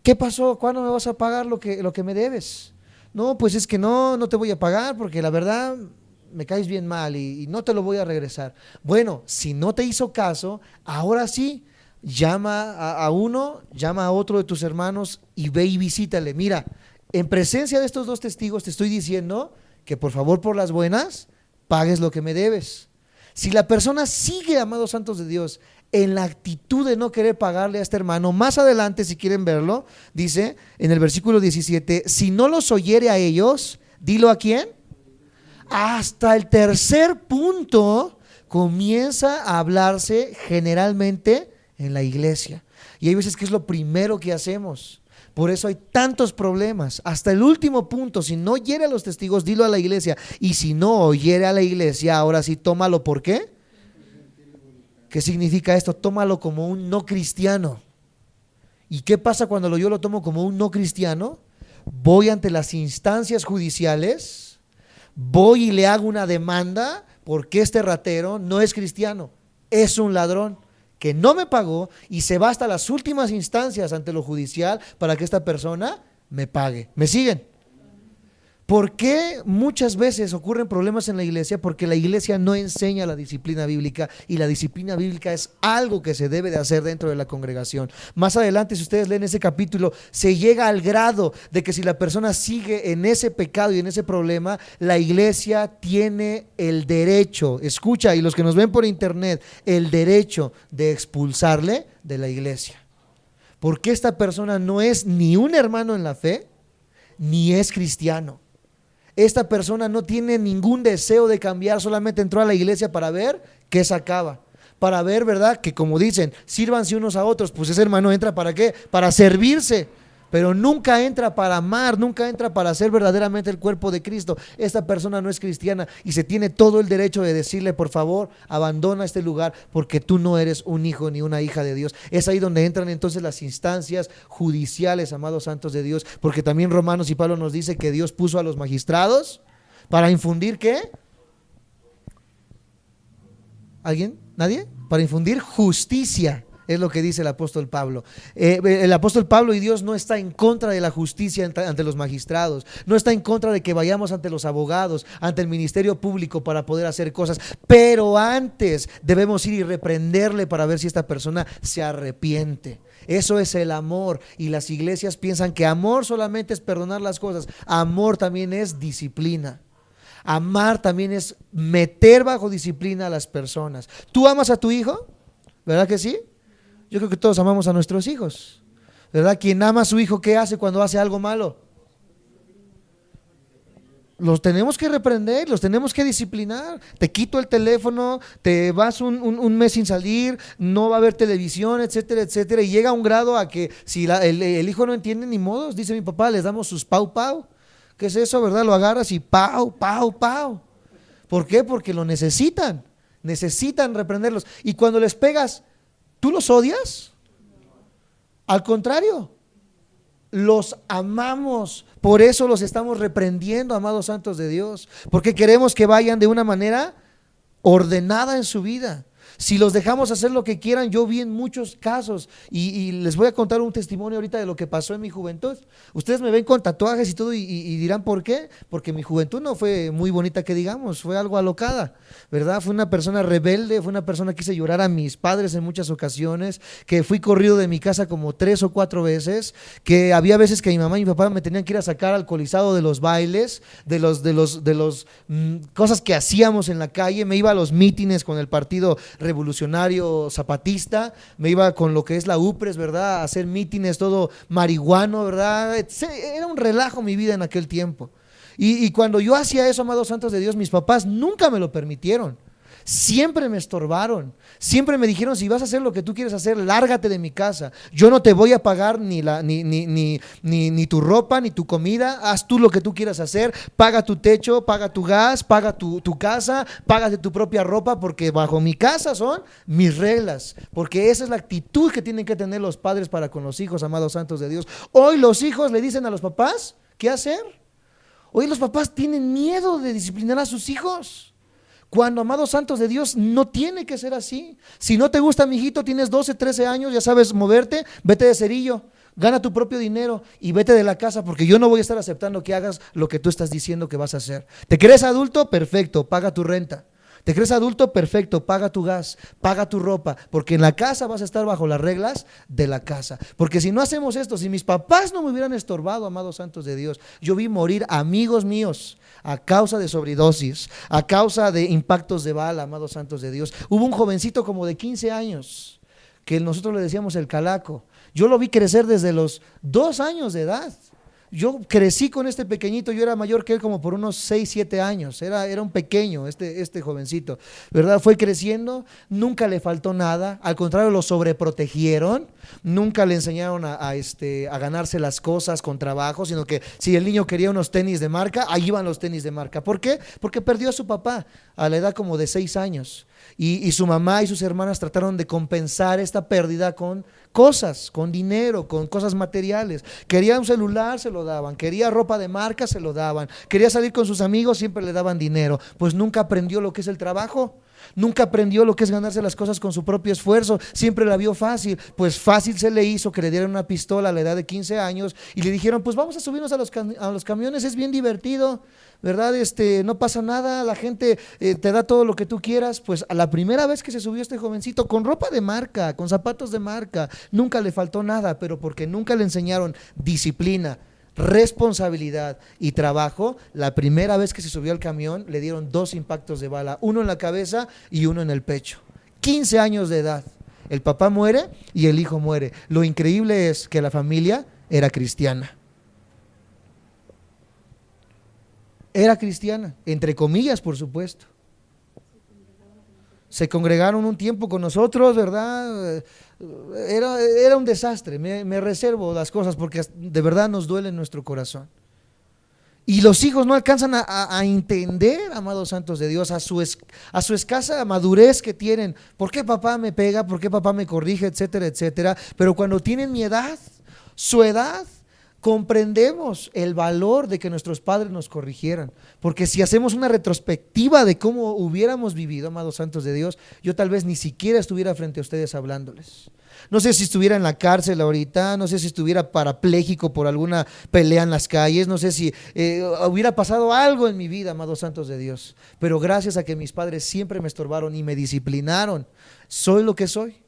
¿Qué pasó? ¿Cuándo me vas a pagar lo que me debes? No, pues es que no te voy a pagar porque la verdad me caes bien mal y no te lo voy a regresar. Bueno, si no te hizo caso, ahora sí, llama a uno, llama a otro de tus hermanos y ve y visítale. Mira, en presencia de estos dos testigos te estoy diciendo que por favor, por las buenas, pagues lo que me debes. Si la persona sigue, amados santos de Dios, en la actitud de no querer pagarle a este hermano, más adelante, si quieren verlo, dice en el versículo 17, si no los oyere a ellos, dilo a quién. Hasta el tercer punto comienza a hablarse generalmente en la iglesia. Y hay veces que es lo primero que hacemos. Por eso hay tantos problemas. Hasta el último punto, si no oyere a los testigos, dilo a la iglesia. Y si no oyere a la iglesia, ahora sí, tómalo. ¿Por qué? ¿Qué significa esto? Tómalo como un no cristiano. ¿Y qué pasa cuando yo lo tomo como un no cristiano? Voy ante las instancias judiciales, voy y le hago una demanda porque este ratero no es cristiano, es un ladrón que no me pagó y se va hasta las últimas instancias ante lo judicial para que esta persona me pague. ¿Me siguen? ¿Por qué muchas veces ocurren problemas en la iglesia? Porque la iglesia no enseña la disciplina bíblica, y la disciplina bíblica es algo que se debe de hacer dentro de la congregación. Más adelante, si ustedes leen ese capítulo, se llega al grado de que si la persona sigue en ese pecado y en ese problema, la iglesia tiene el derecho, escucha, y los que nos ven por internet, el derecho de expulsarle de la iglesia. Porque esta persona no es ni un hermano en la fe, ni es cristiano. Esta persona no tiene ningún deseo de cambiar, solamente entró a la iglesia para ver qué sacaba, para ver, ¿verdad? Que como dicen, sírvanse unos a otros. Pues ese hermano entra ¿para qué? Para servirse, pero nunca entra para amar, nunca entra para ser verdaderamente el cuerpo de Cristo. Esta persona no es cristiana y se tiene todo el derecho de decirle: por favor, abandona este lugar, porque tú no eres un hijo ni una hija de Dios. Es ahí donde entran entonces las instancias judiciales, amados santos de Dios, porque también Romanos y Pablo nos dice que Dios puso a los magistrados para infundir ¿qué? ¿Alguien? ¿Nadie? Para infundir justicia. Es lo que dice el apóstol Pablo. El apóstol Pablo y Dios no está en contra de la justicia ante los magistrados, no está en contra de que vayamos ante los abogados, ante el ministerio público para poder hacer cosas, pero antes debemos ir y reprenderle para ver si esta persona se arrepiente. Eso es el amor, y las iglesias piensan que amor solamente es perdonar las cosas. Amor también es disciplina. Amar también es meter bajo disciplina a las personas. ¿Tú amas a tu hijo? ¿Verdad que sí? Yo creo que todos amamos a nuestros hijos, ¿verdad? Quien ama a su hijo, ¿qué hace cuando hace algo malo? Los tenemos que reprender, los tenemos que disciplinar. Te quito el teléfono, te vas un mes sin salir, no va a haber televisión, etcétera, etcétera. Y llega a un grado a que si el hijo no entiende ni modos, dice mi papá, les damos sus pau pau. ¿Qué es eso, verdad? Lo agarras y pau, pau, pau. ¿Por qué? Porque lo necesitan reprenderlos. Y cuando les pegas, ¿tú los odias? Al contrario, los amamos. Por eso los estamos reprendiendo, amados santos de Dios, porque queremos que vayan de una manera ordenada en su vida. Si los dejamos hacer lo que quieran, yo vi en muchos casos, y les voy a contar un testimonio ahorita de lo que pasó en mi juventud. Ustedes me ven con tatuajes y todo y dirán ¿por qué? Porque mi juventud no fue muy bonita que digamos, fue algo alocada, ¿verdad? Fue una persona rebelde, fue una persona que hice llorar a mis padres en muchas ocasiones, que fui corrido de mi casa como 3 o 4 veces, que había veces que mi mamá y mi papá me tenían que ir a sacar alcoholizado de los bailes, de los cosas que hacíamos en la calle. Me iba a los mítines con el partido revolucionario zapatista, me iba con lo que es la UPRES, ¿verdad? A hacer mítines todo marihuano, ¿verdad? Era un relajo mi vida en aquel tiempo. Y cuando yo hacía eso, amados santos de Dios, mis papás nunca me lo permitieron. Siempre me estorbaron, siempre me dijeron: si vas a hacer lo que tú quieres hacer, lárgate de mi casa. Yo no te voy a pagar ni tu ropa, ni tu comida. Haz tú lo que tú quieras hacer, paga tu techo, paga tu gas, paga tu casa, págate tu propia ropa, porque bajo mi casa son mis reglas. Porque esa es la actitud que tienen que tener los padres para con los hijos, amados santos de Dios. Hoy los hijos le dicen a los papás ¿qué hacer? Hoy los papás tienen miedo de disciplinar a sus hijos, cuando, amados santos de Dios, no tiene que ser así. Si no te gusta, mijito, tienes 12, 13 años, ya sabes moverte, vete de cerillo, gana tu propio dinero y vete de la casa, porque yo no voy a estar aceptando que hagas lo que tú estás diciendo que vas a hacer. ¿Te crees adulto? Perfecto, paga tu renta. ¿Te crees adulto? Perfecto, paga tu gas, paga tu ropa, porque en la casa vas a estar bajo las reglas de la casa. Porque si no hacemos esto, si mis papás no me hubieran estorbado, amados santos de Dios, yo vi morir amigos míos a causa de sobredosis, a causa de impactos de bala, amados santos de Dios. Hubo un jovencito como de 15 años, que nosotros le decíamos el calaco. Yo lo vi crecer desde los 2 años de edad. Yo crecí con este pequeñito, yo era mayor que él como por unos 6, 7 años, era un pequeño este jovencito, ¿verdad? Fue creciendo, nunca le faltó nada, al contrario lo sobreprotegieron, nunca le enseñaron a ganarse las cosas con trabajo, sino que si el niño quería unos tenis de marca, ahí iban los tenis de marca. ¿Por qué? Porque perdió a su papá a la edad como de 6 años. Y su mamá y sus hermanas trataron de compensar esta pérdida con cosas, con dinero, con cosas materiales. Quería un celular, se lo daban. Quería ropa de marca, se lo daban. Quería salir con sus amigos, siempre le daban dinero. Pues nunca aprendió lo que es el trabajo. Nunca aprendió lo que es ganarse las cosas con su propio esfuerzo, siempre la vio fácil. Pues fácil se le hizo que le dieran una pistola a la edad de 15 años y le dijeron, pues vamos a subirnos a los camiones, es bien divertido, ¿verdad? No pasa nada, la gente te da todo lo que tú quieras. Pues a la primera vez que se subió este jovencito, con ropa de marca, con zapatos de marca, nunca le faltó nada, pero porque nunca le enseñaron disciplina, responsabilidad y trabajo, la primera vez que se subió al camión le dieron 2 impactos de bala, uno en la cabeza y uno en el pecho. 15 años de edad. El papá muere y el hijo muere. Lo increíble es que la familia era cristiana. Era cristiana, entre comillas, por supuesto. Se congregaron un tiempo con nosotros, ¿verdad? Era un desastre. Me reservo las cosas porque de verdad nos duele en nuestro corazón. Y los hijos no alcanzan a entender, amados santos de Dios, a su escasa madurez que tienen. ¿Por qué papá me pega? ¿Por qué papá me corrige? Etcétera, etcétera. Pero cuando tienen mi edad, su edad, comprendemos el valor de que nuestros padres nos corrigieran, porque si hacemos una retrospectiva de cómo hubiéramos vivido, amados santos de Dios, yo tal vez ni siquiera estuviera frente a ustedes hablándoles. No sé si estuviera en la cárcel ahorita, no sé si estuviera parapléjico por alguna pelea en las calles, no sé si hubiera pasado algo en mi vida, amados santos de Dios, pero gracias a que mis padres siempre me estorbaron y me disciplinaron, soy lo que soy.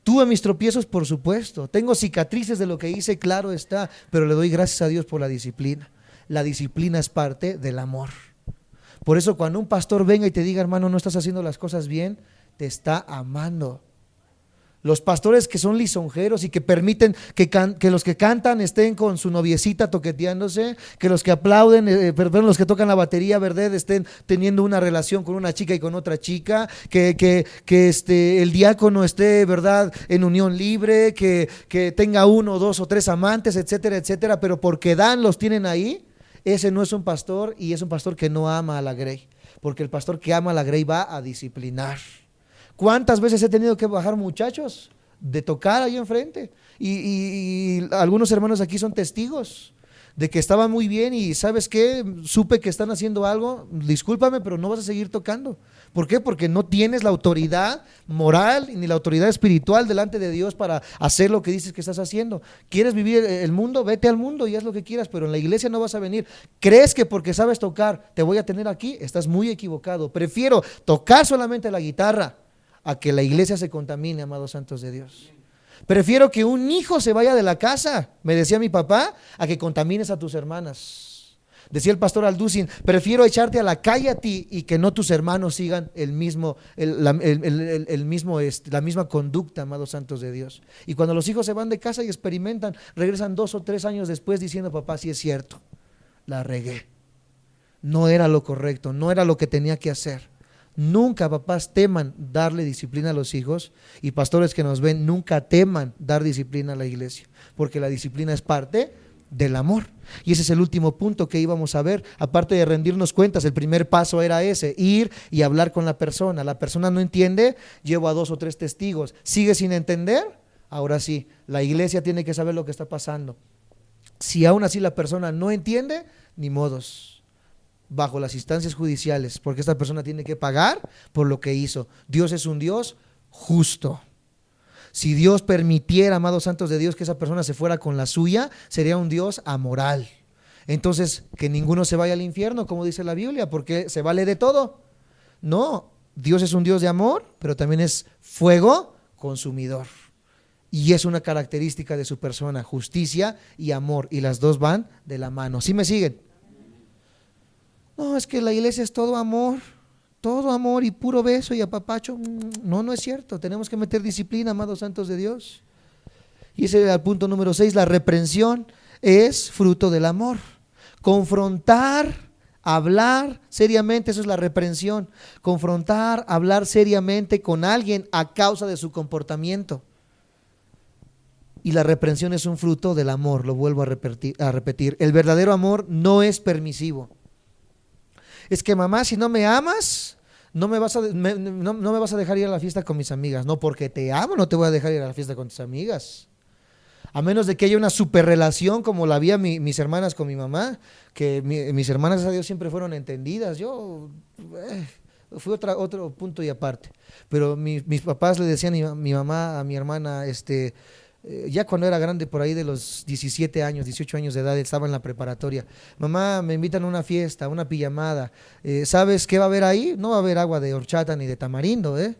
Tuve mis tropiezos, por supuesto, tengo cicatrices de lo que hice, claro está, pero le doy gracias a Dios por la disciplina. La disciplina es parte del amor. Por eso cuando un pastor venga y te diga, hermano, no estás haciendo las cosas bien, te está amando. Los pastores que son lisonjeros y que permiten que los que cantan estén con su noviecita toqueteándose, que los que aplauden, los que tocan la batería, ¿verdad?, estén teniendo una relación con una chica y con otra chica, que el diácono esté, ¿verdad?, en unión libre, que tenga 1, 2 o 3 amantes, etcétera, etcétera, pero porque los tienen ahí. Ese no es un pastor y es un pastor que no ama a la grey, porque el pastor que ama a la grey va a disciplinar. ¿Cuántas veces he tenido que bajar muchachos de tocar ahí enfrente? Y algunos hermanos aquí son testigos de que estaban muy bien y ¿sabes qué? Supe que están haciendo algo, discúlpame, pero no vas a seguir tocando. ¿Por qué? Porque no tienes la autoridad moral ni la autoridad espiritual delante de Dios para hacer lo que dices que estás haciendo. ¿Quieres vivir el mundo? Vete al mundo y haz lo que quieras, pero en la iglesia no vas a venir. ¿Crees que porque sabes tocar te voy a tener aquí? Estás muy equivocado. Prefiero tocar solamente la guitarra a que la iglesia se contamine, amados santos de Dios. Prefiero que un hijo se vaya de la casa, me decía mi papá, a que contamines a tus hermanas. Decía el pastor Alducin, prefiero echarte a la calle a ti y que no tus hermanos sigan la misma conducta, amados santos de Dios. Y cuando los hijos se van de casa y experimentan, regresan 2 o 3 años después diciendo, papá, sí es cierto, la regué. No era lo correcto, no era lo que tenía que hacer. Nunca, papás, teman darle disciplina a los hijos, y pastores que nos ven, nunca teman dar disciplina a la iglesia, porque la disciplina es parte del amor. Y ese es el último punto que íbamos a ver, aparte de rendirnos cuentas. El primer paso era ese, ir y hablar con la persona. La persona no entiende, llevo a 2 o 3 testigos, sigue sin entender, ahora sí, la iglesia tiene que saber lo que está pasando. Si aún así la persona no entiende, ni modos, bajo las instancias judiciales, porque esta persona tiene que pagar por lo que hizo. Dios es un Dios justo. Si Dios permitiera, amados santos de Dios, que esa persona se fuera con la suya, sería un Dios amoral. Entonces, que ninguno se vaya al infierno, como dice la Biblia, porque se vale de todo. No, Dios es un Dios de amor, pero también es fuego consumidor. Y es una característica de su persona, justicia y amor, y las dos van de la mano. ¿Sí me siguen? No, es que la iglesia es todo amor y puro beso y apapacho. No, no es cierto. Tenemos que meter disciplina, amados santos de Dios. Y ese era el punto número 6. La reprensión es fruto del amor. Confrontar, hablar seriamente, eso es la reprensión. Confrontar, hablar seriamente con alguien a causa de su comportamiento. Y la reprensión es un fruto del amor, lo vuelvo a repetir. El verdadero amor no es permisivo. Es que mamá, si no me amas, no me vas a dejar ir a la fiesta con mis amigas. No, porque te amo, no te voy a dejar ir a la fiesta con tus amigas. A menos de que haya una super relación como la había mis hermanas con mi mamá, que mis hermanas, a Dios, siempre fueron entendidas. Yo fue otro punto y aparte. Pero mis papás le decían a mi mamá, a mi hermana, ya cuando era grande, por ahí de los 17 años, 18 años de edad, estaba en la preparatoria. Mamá, me invitan a una fiesta, a una pijamada. ¿Sabes qué va a haber ahí? No va a haber agua de horchata ni de tamarindo, ¿eh?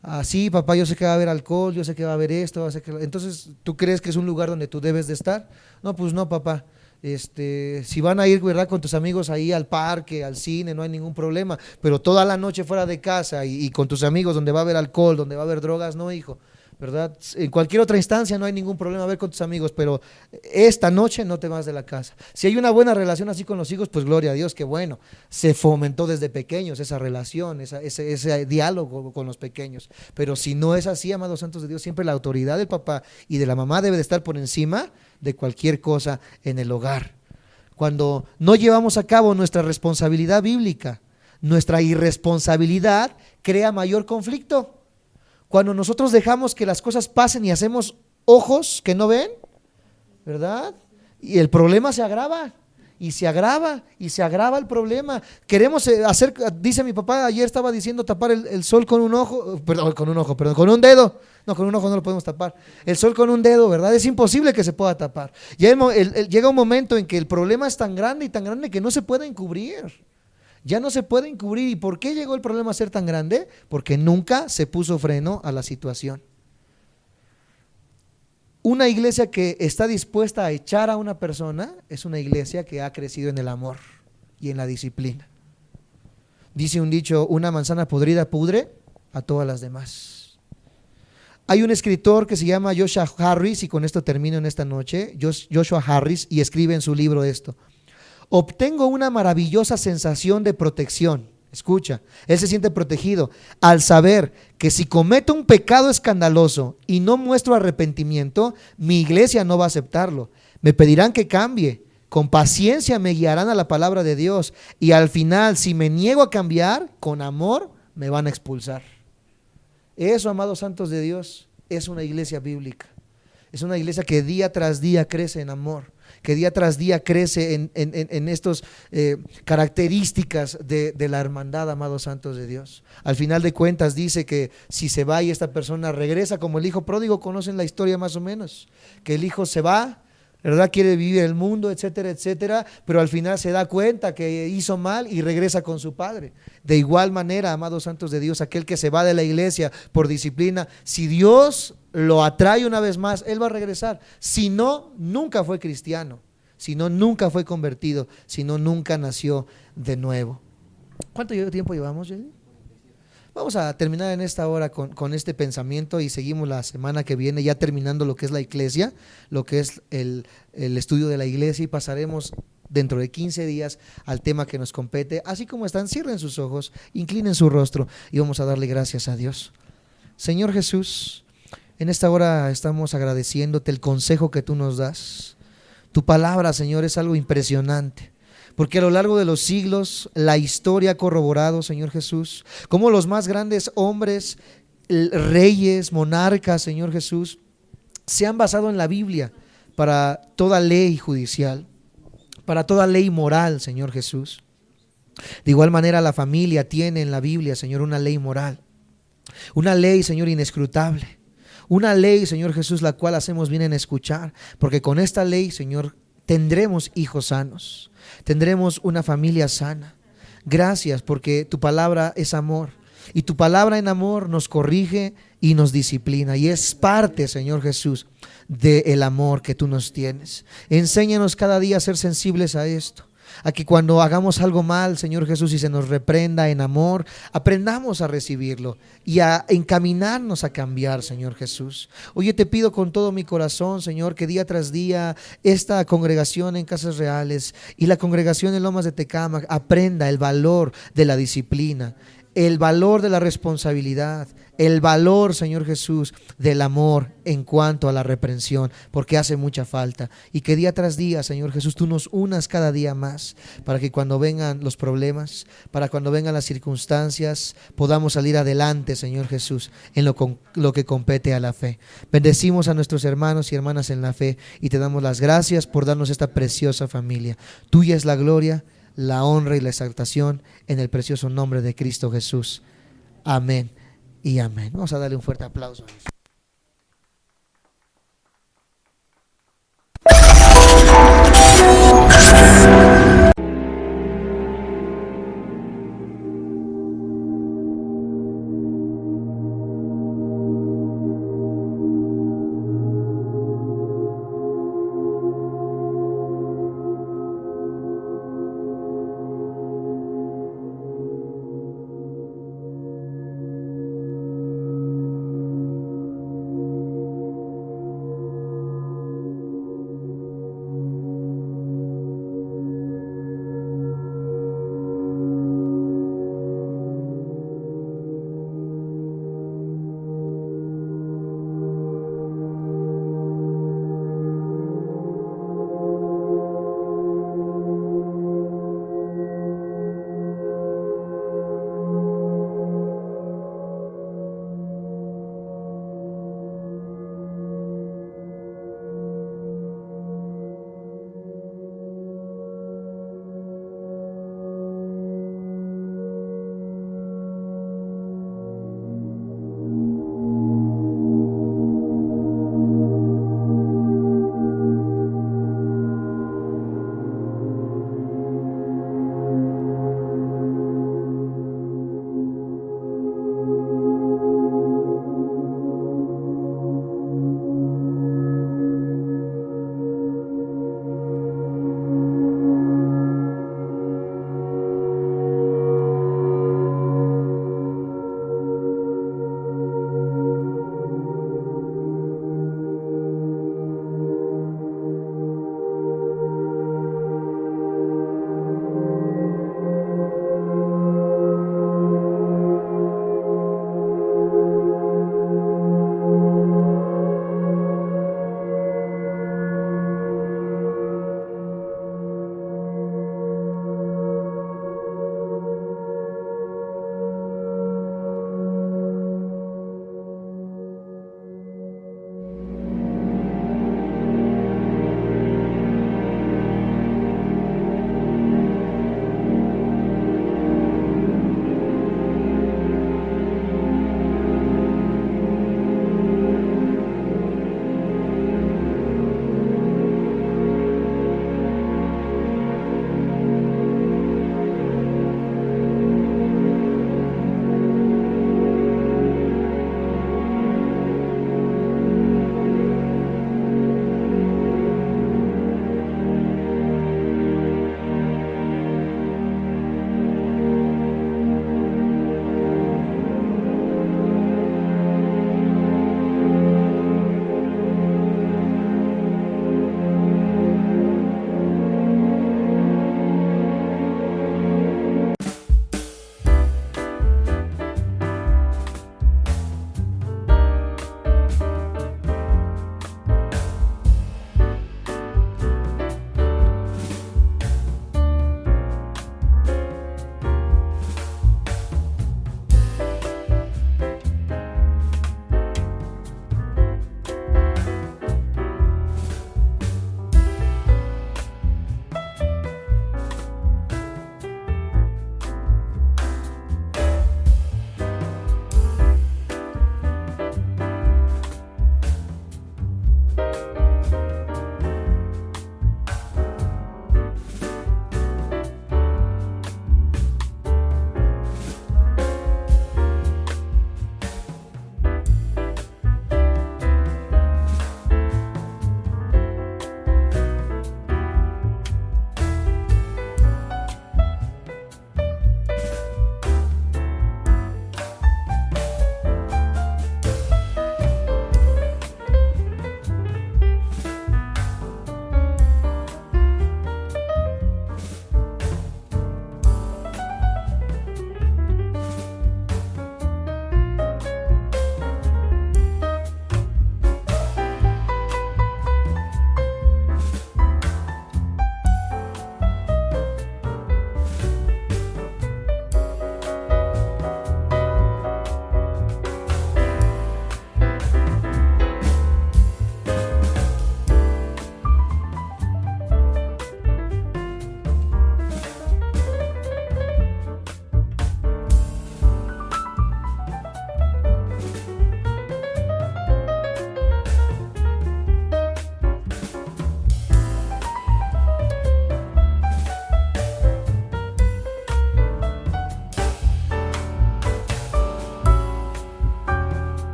Ah, sí, papá, yo sé que va a haber alcohol, yo sé que va a haber esto, entonces, ¿tú crees que es un lugar donde tú debes de estar? No, pues no, papá. Si van a ir, ¿verdad?, con tus amigos ahí al parque, al cine, no hay ningún problema, pero toda la noche fuera de casa y con tus amigos donde va a haber alcohol, donde va a haber drogas, no, hijo, ¿verdad? En cualquier otra instancia no hay ningún problema a ver con tus amigos, pero esta noche no te vas de la casa. Si hay una buena relación así con los hijos, pues gloria a Dios, qué bueno. Se fomentó desde pequeños esa relación, ese diálogo con los pequeños. Pero si no es así, amados santos de Dios, siempre la autoridad del papá y de la mamá debe de estar por encima de cualquier cosa en el hogar. Cuando no llevamos a cabo nuestra responsabilidad bíblica, nuestra irresponsabilidad crea mayor conflicto. Cuando nosotros dejamos que las cosas pasen y hacemos ojos que no ven, ¿verdad? Y el problema se agrava, y se agrava, y se agrava el problema. Queremos hacer, dice mi papá, ayer estaba diciendo tapar el sol con un ojo, perdón, con un dedo. No, con un ojo no lo podemos tapar. El sol con un dedo, ¿verdad? Es imposible que se pueda tapar. Llega un momento en que el problema es tan grande que no se puede encubrir. Ya no se puede encubrir. ¿Y por qué llegó el problema a ser tan grande? Porque nunca se puso freno a la situación. Una iglesia que está dispuesta a echar a una persona es una iglesia que ha crecido en el amor y en la disciplina. Dice un dicho, una manzana podrida pudre a todas las demás. Hay un escritor que se llama Joshua Harris, y con esto termino en esta noche, Joshua Harris, y escribe en su libro esto: obtengo una maravillosa sensación de protección. Escucha, él se siente protegido al saber que si cometo un pecado escandaloso y no muestro arrepentimiento, mi iglesia no va a aceptarlo. Me pedirán que cambie. Con paciencia me guiarán a la palabra de Dios, y al final, si me niego a cambiar, con amor me van a expulsar. Eso, amados santos de Dios, es una iglesia bíblica. Es una iglesia que día tras día crece en amor, que día tras día crece en estas características de la hermandad, amados santos de Dios. Al final de cuentas dice que si se va y esta persona regresa, como el hijo pródigo, conocen la historia más o menos, que el hijo se va, ¿verdad? Quiere vivir el mundo, etcétera, etcétera, pero al final se da cuenta que hizo mal y regresa con su padre. De igual manera, amados santos de Dios, aquel que se va de la iglesia por disciplina, si Dios lo atrae una vez más, él va a regresar. Si no, nunca fue cristiano, si no, nunca fue convertido, si no, nunca nació de nuevo. ¿Cuánto tiempo llevamos, Jenny? Vamos a terminar en esta hora con este pensamiento, y seguimos la semana que viene ya terminando lo que es la iglesia, lo que es el estudio de la iglesia, y pasaremos dentro de 15 días al tema que nos compete. Así como están, cierren sus ojos, inclinen su rostro y vamos a darle gracias a Dios. Señor Jesús, en esta hora estamos agradeciéndote el consejo que tú nos das. Tu palabra, Señor, es algo impresionante, porque a lo largo de los siglos la historia ha corroborado, Señor Jesús, cómo los más grandes hombres, reyes, monarcas, Señor Jesús, se han basado en la Biblia para toda ley judicial, para toda ley moral, Señor Jesús. De igual manera la familia tiene en la Biblia, Señor, una ley moral, una ley, Señor, inescrutable, una ley, Señor Jesús, la cual hacemos bien en escuchar, porque con esta ley, Señor, tendremos hijos sanos, tendremos una familia sana. Gracias, porque tu palabra es amor, y tu palabra en amor nos corrige y nos disciplina, y es parte, Señor Jesús, del amor que tú nos tienes. Enséñanos cada día a ser sensibles a esto, a que cuando hagamos algo mal, Señor Jesús, y se nos reprenda en amor, aprendamos a recibirlo y a encaminarnos a cambiar, Señor Jesús. Oye, te pido con todo mi corazón, Señor, que día tras día esta congregación en Casas Reales y la congregación en Lomas de Tecámac aprenda el valor de la disciplina, el valor de la responsabilidad, el valor, Señor Jesús, del amor en cuanto a la reprensión, porque hace mucha falta. Y que día tras día, Señor Jesús, tú nos unas cada día más, para que cuando vengan los problemas, para cuando vengan las circunstancias, podamos salir adelante, Señor Jesús, en lo que compete a la fe. Bendecimos a nuestros hermanos y hermanas en la fe, y te damos las gracias por darnos esta preciosa familia. Tuya es la gloria, la honra y la exaltación en el precioso nombre de Cristo Jesús. Amén y amén. Vamos a darle un fuerte aplauso a Jesús.